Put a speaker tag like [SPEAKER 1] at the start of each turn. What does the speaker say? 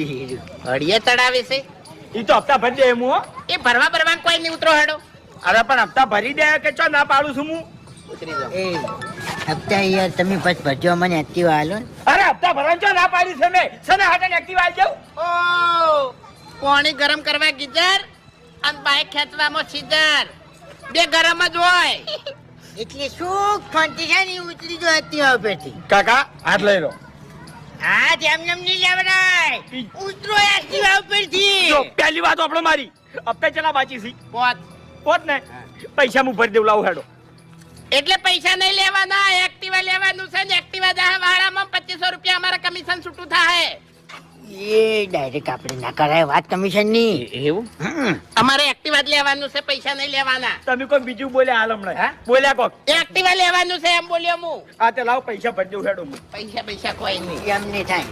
[SPEAKER 1] હળિયે ચડાવે છે
[SPEAKER 2] ઈ તો હપ્તા ભરી દે એમ હો.
[SPEAKER 1] એ ભરવા કોઈ નહીં ઉતરો હેડો
[SPEAKER 2] અરે પણ હપ્તા ભરી દે કે ચો ના પાડું છું હું.
[SPEAKER 1] ઉતરી જાઓ.
[SPEAKER 3] એ હપ્તા યાર તમે પછી ભરજો મને એક્ટિવા હાલો ને.
[SPEAKER 2] અરે હપ્તા ભરવાનું ચો ના પાડી છે મેં સને હાટે એક્ટિવા આવી જાઉં.
[SPEAKER 1] ઓ પાણી ગરમ કરવા ગીઝર અને બાઈક ખેંચવામાં સીઝર બે ગરમ જ હોય
[SPEAKER 3] એટલે શું ફંટી છે ને ઉતરી જો એક્ટિવા ઉપરથી.
[SPEAKER 2] કાકા હાથ લઈ લો.
[SPEAKER 3] હા જેમ જેમ નહીં લેવડાય ઉતરો એક્ટિવા ઉપરથી.
[SPEAKER 2] જો પહેલી વાત આપણો મારી હપ્તા ચલા બાકી છે
[SPEAKER 1] પોત
[SPEAKER 2] પોત ને પૈસા હું ભરી દેવું લાવું હેડો.
[SPEAKER 1] એટલે પૈસા નહીં લેવાના એક્ટિવા લેવાનું છે ને એક્ટિવા દા વાળામાં 2500 રૂપિયા અમારા કમિશન છૂટું થાય
[SPEAKER 3] એ ડાયરેક્ટ આપણે ના કરાય વાત કમિશન ની.
[SPEAKER 1] એવું અમારે એક્ટિવા જ લેવાનું છે પૈસા નહીં લેવાના
[SPEAKER 2] તમે કોઈ બીજું બોલ્યા હાલ
[SPEAKER 1] હા?
[SPEAKER 2] હમણાં બોલ્યા કોક
[SPEAKER 1] એક્ટિવા લેવાનું છે એમ બોલ્યો હું
[SPEAKER 2] આ તે લાવ પૈસા ભરી દેવું હેડો હું.
[SPEAKER 1] પૈસા કોઈ નહીં
[SPEAKER 3] એમ નહીં થાય.